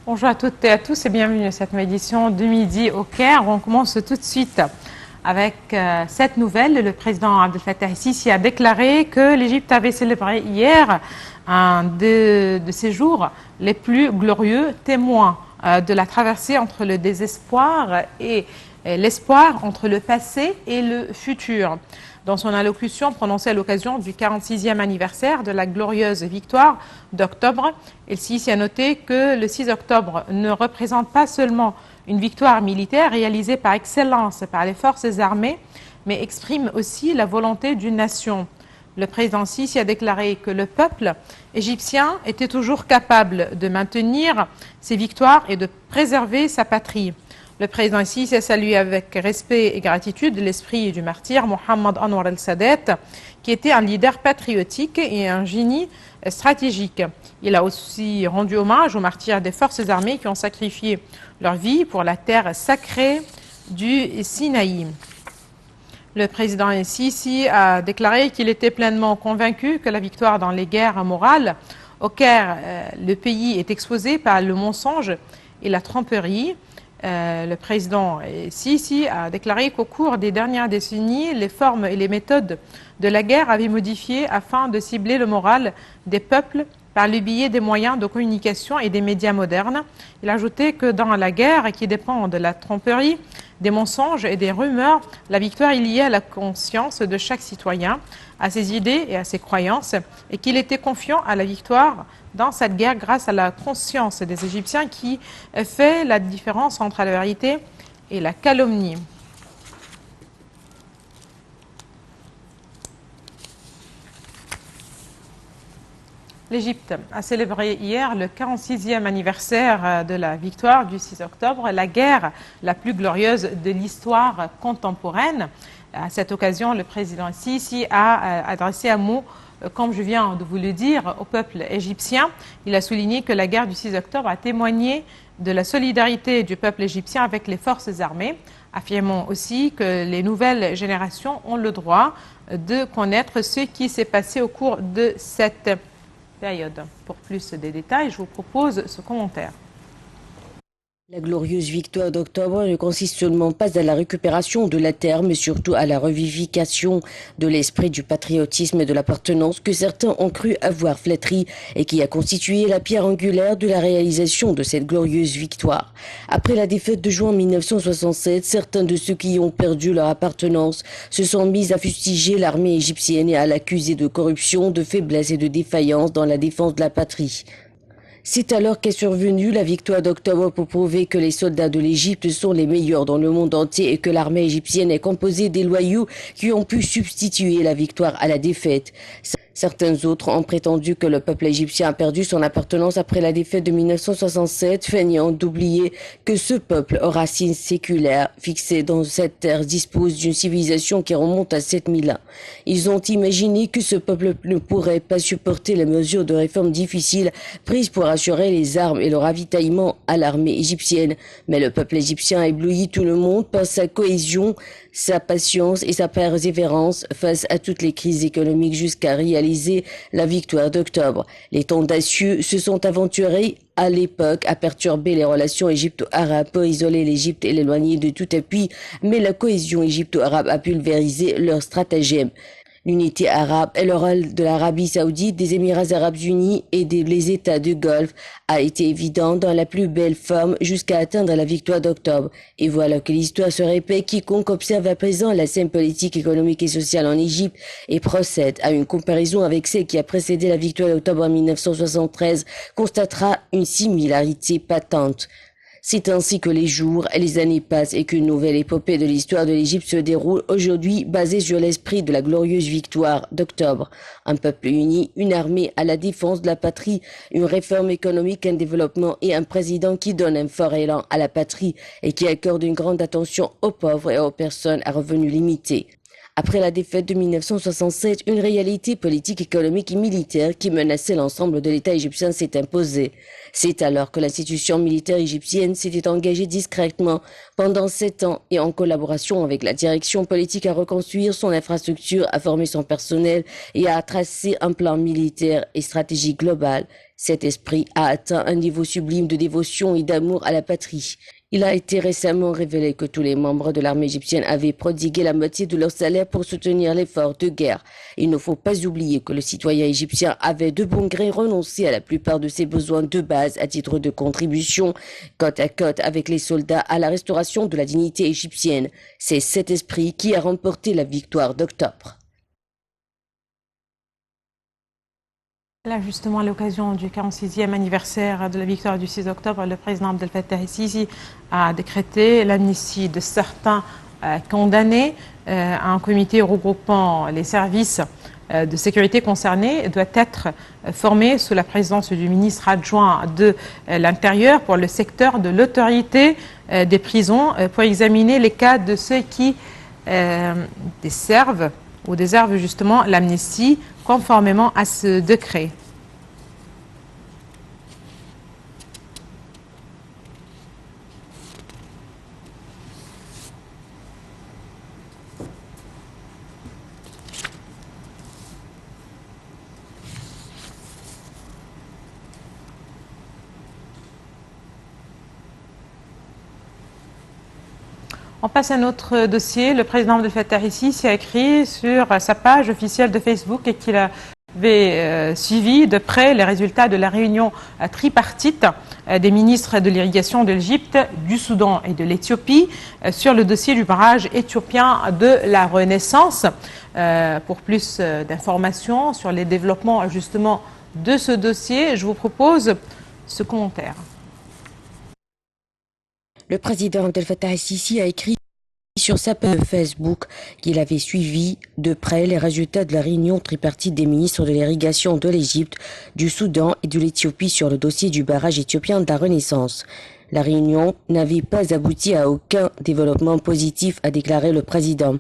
Bonjour à toutes et à tous et bienvenue à cette édition de midi au Caire. On commence tout de suite avec cette nouvelle. Le président Abdel Fattah el-Sisi a déclaré que l'Égypte avait célébré hier un de ses jours les plus glorieux, témoins de la traversée entre le désespoir et l'espoir, entre le passé et le futur. Dans son allocution prononcée à l'occasion du 46e anniversaire de la glorieuse victoire d'octobre, El-Sisi a noté que le 6 octobre ne représente pas seulement une victoire militaire réalisée par excellence par les forces armées, mais exprime aussi la volonté d'une nation. Le président Sisi a déclaré que le peuple égyptien était toujours capable de maintenir ses victoires et de préserver sa patrie. Le président Sisi a salué avec respect et gratitude l'esprit du martyr Mohamed Anwar el-Sadat, qui était un leader patriotique et un génie stratégique. Il a aussi rendu hommage aux martyrs des forces armées qui ont sacrifié leur vie pour la terre sacrée du Sinaï. Le président Sisi a déclaré qu'il était pleinement convaincu que la victoire dans les guerres morales auxquelles le pays est exposé par le mensonge et la tromperie. Le président Sisi a déclaré qu'au cours des dernières décennies, les formes et les méthodes de la guerre avaient modifié afin de cibler le moral des peuples par le biais des moyens de communication et des médias modernes. Il a ajouté que dans la guerre, qui dépend de la tromperie, des mensonges et des rumeurs, la victoire est liée à la conscience de chaque citoyen, à ses idées et à ses croyances, et qu'il était confiant à la victoire dans cette guerre grâce à la conscience des Égyptiens qui fait la différence entre la vérité et la calomnie. L'Égypte a célébré hier le 46e anniversaire de la victoire du 6 octobre, la guerre la plus glorieuse de l'histoire contemporaine. À cette occasion, le président Sisi a adressé un mot, comme je viens de vous le dire, au peuple égyptien. Il a souligné que la guerre du 6 octobre a témoigné de la solidarité du peuple égyptien avec les forces armées, affirmant aussi que les nouvelles générations ont le droit de connaître ce qui s'est passé au cours de cette période. Pour plus de détails, je vous propose ce commentaire. La glorieuse victoire d'octobre ne consiste seulement pas à la récupération de la terre, mais surtout à la revivification de l'esprit du patriotisme et de l'appartenance que certains ont cru avoir flétri et qui a constitué la pierre angulaire de la réalisation de cette glorieuse victoire. Après la défaite de juin 1967, certains de ceux qui ont perdu leur appartenance se sont mis à fustiger l'armée égyptienne et à l'accuser de corruption, de faiblesse et de défaillance dans la défense de la patrie. C'est alors qu'est survenue la victoire d'octobre pour prouver que les soldats de l'Égypte sont les meilleurs dans le monde entier et que l'armée égyptienne est composée des loyaux qui ont pu substituer la victoire à la défaite. Certains autres ont prétendu que le peuple égyptien a perdu son appartenance après la défaite de 1967, feignant d'oublier que ce peuple aux racines séculaires fixées dans cette terre dispose d'une civilisation qui remonte à 7000 ans. Ils ont imaginé que ce peuple ne pourrait pas supporter les mesures de réforme difficiles prises pour assurer les armes et le ravitaillement à l'armée égyptienne. Mais le peuple égyptien a ébloui tout le monde par sa cohésion, sa patience et sa persévérance face à toutes les crises économiques jusqu'à réaliser la victoire d'octobre. Les tendacieux se sont aventurés à l'époque à perturber les relations égypto-arabes pour isoler l'Égypte et l'éloigner de tout appui, mais la cohésion égypto-arabe a pulvérisé leur stratagème. L'unité arabe et le rôle de l'Arabie saoudite, des Émirats arabes unis et des États du Golfe a été évident dans la plus belle forme jusqu'à atteindre la victoire d'octobre. Et voilà que l'histoire se répète. Quiconque observe à présent la scène politique, économique et sociale en Égypte et procède à une comparaison avec celle qui a précédé la victoire d'octobre en 1973 constatera une similarité patente. C'est ainsi que les jours et les années passent et qu'une nouvelle épopée de l'histoire de l'Égypte se déroule aujourd'hui basée sur l'esprit de la glorieuse victoire d'octobre. Un peuple uni, une armée à la défense de la patrie, une réforme économique, un développement et un président qui donne un fort élan à la patrie et qui accorde une grande attention aux pauvres et aux personnes à revenus limités. Après la défaite de 1967, une réalité politique, économique et militaire qui menaçait l'ensemble de l'État égyptien s'est imposée. C'est alors que l'institution militaire égyptienne s'était engagée discrètement pendant 7 ans et en collaboration avec la direction politique à reconstruire son infrastructure, à former son personnel et à tracer un plan militaire et stratégique global. Cet esprit a atteint un niveau sublime de dévotion et d'amour à la patrie. Il a été récemment révélé que tous les membres de l'armée égyptienne avaient prodigué la moitié de leur salaire pour soutenir l'effort de guerre. Il ne faut pas oublier que le citoyen égyptien avait de bon gré renoncé à la plupart de ses besoins de base à titre de contribution, côte à côte avec les soldats à la restauration de la dignité égyptienne. C'est cet esprit qui a remporté la victoire d'octobre. Là, justement, à l'occasion du 46e anniversaire de la victoire du 6 octobre, le président Abdel Fattah el-Sisi a décrété l'amnistie de certains condamnés. Un comité regroupant les services de sécurité concernés doit être formé sous la présidence du ministre adjoint de l'Intérieur pour le secteur de l'autorité des prisons pour examiner les cas de ceux qui déservent justement l'amnistie conformément à ce décret. On passe à un autre dossier. Le président Abdel Fattah el-Sisi a écrit sur sa page officielle de Facebook et qu'il avait suivi de près les résultats de la réunion tripartite des ministres de l'irrigation de l'Égypte, du Soudan et de l'Éthiopie sur le dossier du barrage éthiopien de la Renaissance. Pour plus d'informations sur les développements justement de ce dossier, je vous propose ce commentaire. Le président Abdel Fattah el-Sisi a écrit sur sa page Facebook qu'il avait suivi de près les résultats de la réunion tripartite des ministres de l'irrigation de l'Égypte, du Soudan et de l'Éthiopie sur le dossier du barrage éthiopien de la Renaissance. La réunion n'avait pas abouti à aucun développement positif, a déclaré le président.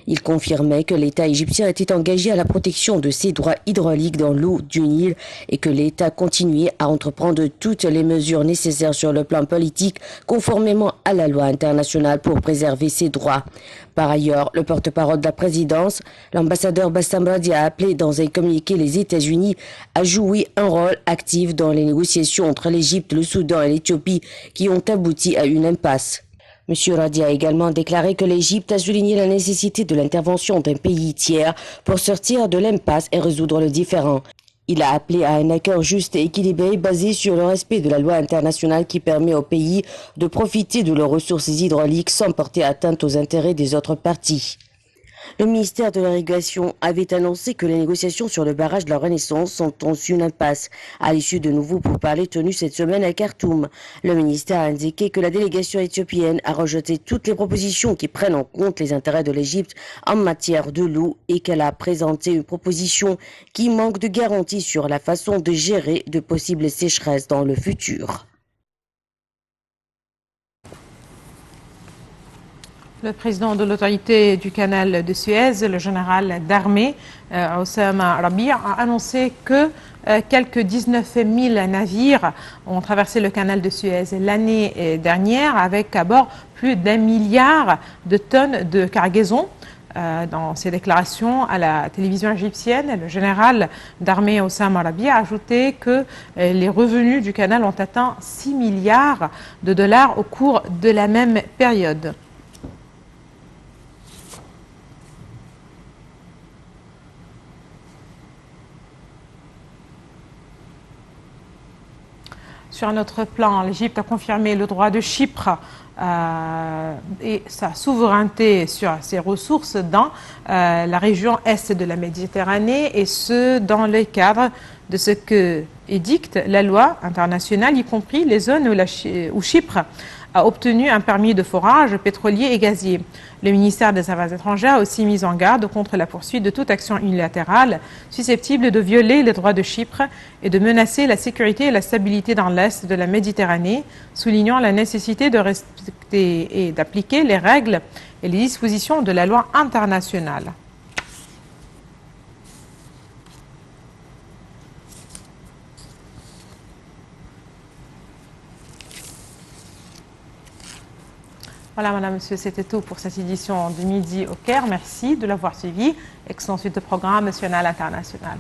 Il confirmait que l'État égyptien était engagé à la protection de ses droits hydrauliques dans l'eau du Nil et que l'État continuait à entreprendre toutes les mesures nécessaires sur le plan politique conformément à la loi internationale pour préserver ses droits. Par ailleurs, le porte-parole de la présidence, l'ambassadeur Bassam Radi, a appelé dans un communiqué les États-Unis à jouer un rôle actif dans les négociations entre l'Égypte, le Soudan et l'Éthiopie qui ont abouti à une impasse. M. Radi a également déclaré que l'Égypte a souligné la nécessité de l'intervention d'un pays tiers pour sortir de l'impasse et résoudre le différend. Il a appelé à un accord juste et équilibré basé sur le respect de la loi internationale qui permet au pays de profiter de leurs ressources hydrauliques sans porter atteinte aux intérêts des autres parties. Le ministère de l'Irrigation avait annoncé que les négociations sur le barrage de la Renaissance sont dans une impasse. À l'issue de nouveaux pourparlers tenus cette semaine à Khartoum, le ministère a indiqué que la délégation éthiopienne a rejeté toutes les propositions qui prennent en compte les intérêts de l'Égypte en matière de l'eau et qu'elle a présenté une proposition qui manque de garanties sur la façon de gérer de possibles sécheresses dans le futur. Le président de l'autorité du canal de Suez, le général d'armée Oussama Rabi, a annoncé que quelques 19 000 navires ont traversé le canal de Suez l'année dernière avec à bord plus d'1 milliard de tonnes de cargaison. Dans ses déclarations à la télévision égyptienne, le général d'armée Oussama Rabi a ajouté que les revenus du canal ont atteint 6 milliards de dollars au cours de la même période. Sur un autre plan, l'Égypte a confirmé le droit de Chypre et sa souveraineté sur ses ressources dans la région est de la Méditerranée, et ce dans le cadre de ce que édicte la loi internationale, y compris les zones où Chypre a obtenu un permis de forage pétrolier et gazier. Le ministère des Affaires étrangères a aussi mis en garde contre la poursuite de toute action unilatérale susceptible de violer les droits de Chypre et de menacer la sécurité et la stabilité dans l'est de la Méditerranée, soulignant la nécessité de respecter et d'appliquer les règles et les dispositions de la loi internationale. Voilà, madame, monsieur, c'était tout pour cette édition du Midi au Caire. Merci de l'avoir suivi. Excellente suite de programme national international.